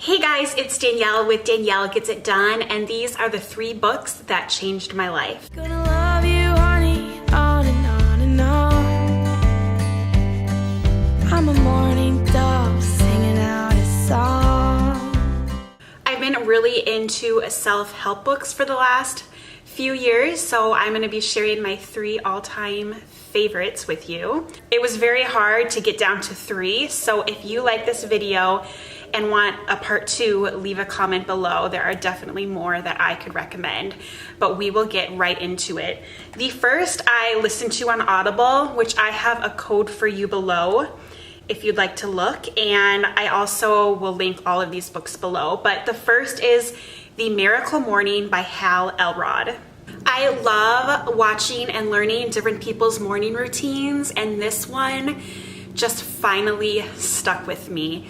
Hey guys, it's Danielle with Danielle Gets It Done, and these are the 3 books that changed my life. Gonna love you, honey, on and on and on. I'm a morning dove singing out a song. I've been really into self-help books for the last few years, so I'm going to be sharing my 3 all-time favorites with you. It was very hard to get down to 3, so if you like this video and want a part 2, leave a comment below. There are definitely more that I could recommend, but we will get right into it. The first I listened to on Audible, which I have a code for you below if you'd like to look, and I also will link all of these books below. But the first is The Miracle Morning by Hal Elrod. I love watching and learning different people's morning routines, and this one just finally stuck with me.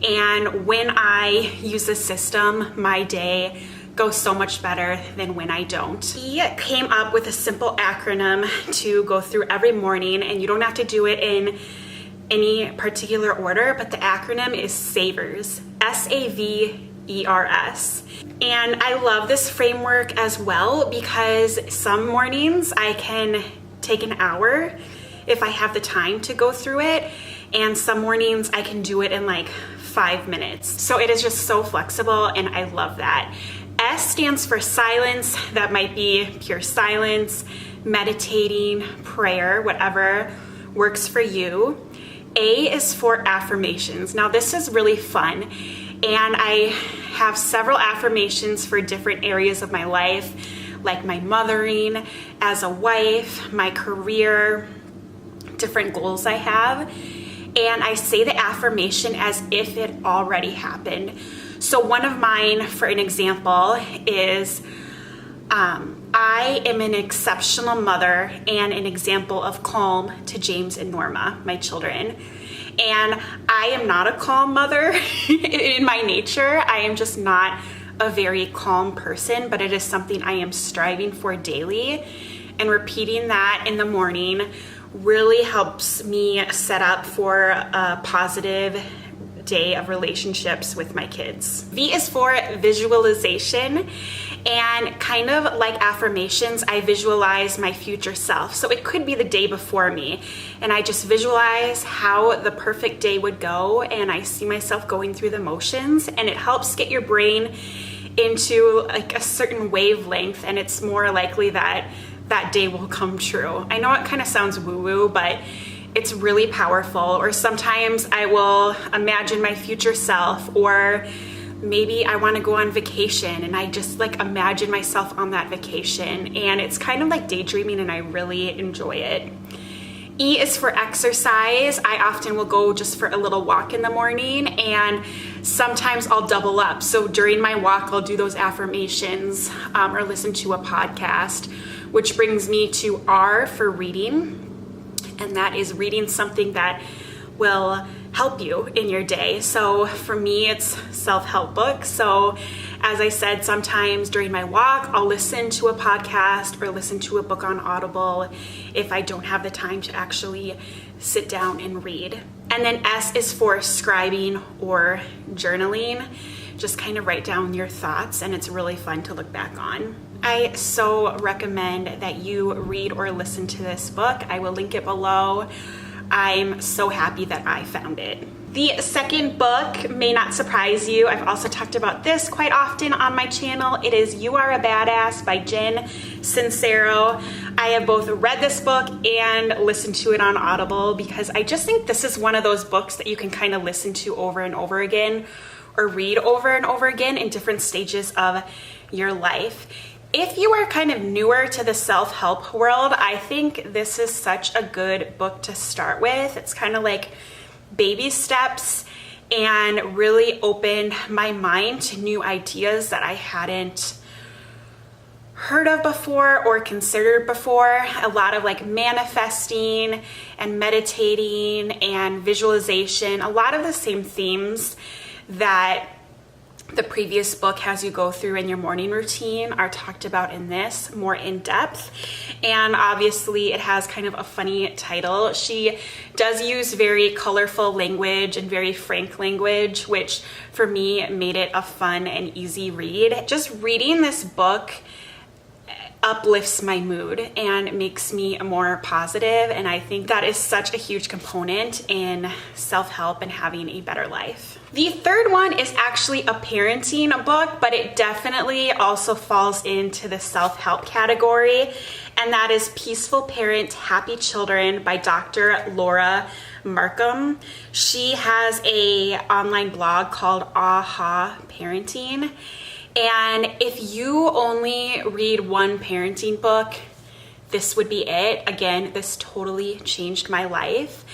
And when I use this system, my day goes so much better than when I don't. He came up with a simple acronym to go through every morning, and you don't have to do it in any particular order, but the acronym is SAVERS, SAVERS. And I love this framework as well because some mornings I can take an hour if I have the time to go through it, and some mornings I can do it in like 5 minutes. So it is just so flexible, and I love that. S stands for silence. That might be pure silence, meditating, prayer, whatever works for you. A is for affirmations. Now this is really fun, and I have several affirmations for different areas of my life, like my mothering, as a wife, my career, different goals I have. And I say the affirmation as if it already happened. So one of mine, for an example, is I am an exceptional mother and an example of calm to James and Norma, my children. And I am not a calm mother in my nature. I am just not a very calm person, but it is something I am striving for daily. And repeating that in the morning really helps me set up for a positive day of relationships with my kids. V is for visualization, and kind of like affirmations, I visualize my future self. So it could be the day before me, and I just visualize how the perfect day would go, and I see myself going through the motions, and it helps get your brain into like a certain wavelength, and it's more likely that that day will come true. I know it kind of sounds woo-woo, but it's really powerful. Or sometimes I will imagine my future self, or maybe I want to go on vacation and I just like imagine myself on that vacation, and it's kind of like daydreaming, and I really enjoy it. E is for exercise. I often will go just for a little walk in the morning, and sometimes I'll double up. So during my walk, I'll do those affirmations or listen to a podcast, which brings me to R for reading. And that is reading something that will help you in your day. So for me, it's self-help books. So as I said, sometimes during my walk, I'll listen to a podcast or listen to a book on Audible if I don't have the time to actually sit down and read. And then S is for scribing or journaling. Just kind of write down your thoughts, and it's really fun to look back on. I so recommend that you read or listen to this book. I will link it below. I'm so happy that I found it. The second book may not surprise you. I've also talked about this quite often on my channel. It is You Are a Badass by Jen Sincero. I have both read this book and listened to it on Audible because I just think this is one of those books that you can kind of listen to over and over again, or read over and over again in different stages of your life. If you are kind of newer to the self-help world, I think this is such a good book to start with. It's kind of like baby steps, and really opened my mind to new ideas that I hadn't heard of before or considered before. A lot of like manifesting and meditating and visualization, a lot of the same themes that the previous book has you go through in your morning routine are talked about in this more in depth. And obviously it has kind of a funny title. She does use very colorful language and very frank language, which for me made it a fun and easy read. Just reading this book uplifts my mood and makes me more positive, and I think that is such a huge component in self-help and having a better life. The third one is actually a parenting book, but it definitely also falls into the self-help category, and that is Peaceful Parent, Happy Children by Dr. Laura Markham. She has a online blog called Aha Parenting. And if you only read one parenting book, this would be it. Again, this totally changed my life.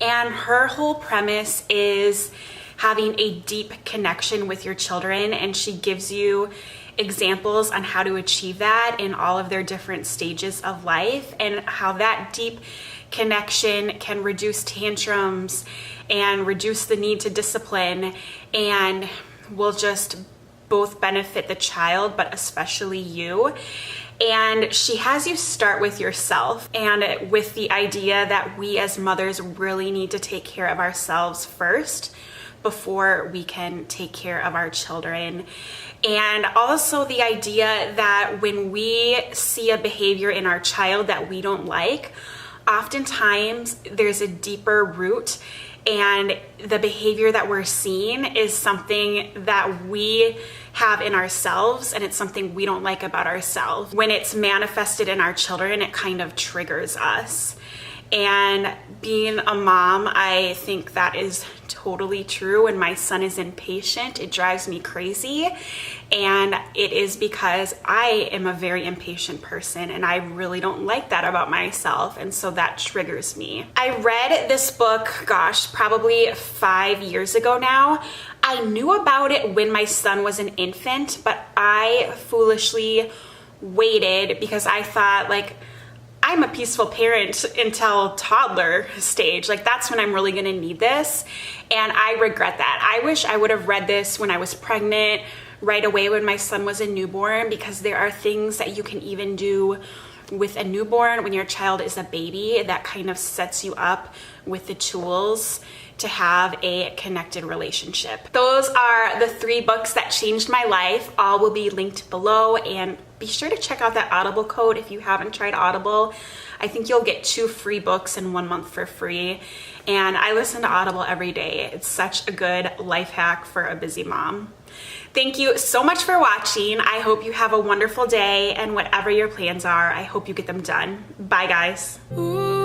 And her whole premise is having a deep connection with your children, and she gives you examples on how to achieve that in all of their different stages of life, and how that deep connection can reduce tantrums and reduce the need to discipline, and will just both benefit the child, but especially you. And she has you start with yourself, and with the idea that we as mothers really need to take care of ourselves first before we can take care of our children. And also the idea that when we see a behavior in our child that we don't like, oftentimes there's a deeper root, and the behavior that we're seeing is something that we have in ourselves, and it's something we don't like about ourselves. When it's manifested in our children, it kind of triggers us. And being a mom, I think that is totally true. When my son is impatient, it drives me crazy. And it is because I am a very impatient person, and I really don't like that about myself. And so that triggers me. I read this book, gosh, probably 5 years ago now. I knew about it when my son was an infant, but I foolishly waited because I thought, like, I'm a peaceful parent until toddler stage. Like, that's when I'm really gonna need this. And I regret that. I wish I would have read this when I was pregnant, right away when my son was a newborn, because there are things that you can even do with a newborn when your child is a baby that kind of sets you up with the tools to have a connected relationship. Those are the 3 books that changed my life. All will be linked below, and be sure to check out that Audible code if you haven't tried Audible. I think you'll get 2 free books and 1 month for free. And I listen to Audible every day. It's such a good life hack for a busy mom. Thank you so much for watching. I hope you have a wonderful day, and whatever your plans are, I hope you get them done. Bye, guys. Ooh.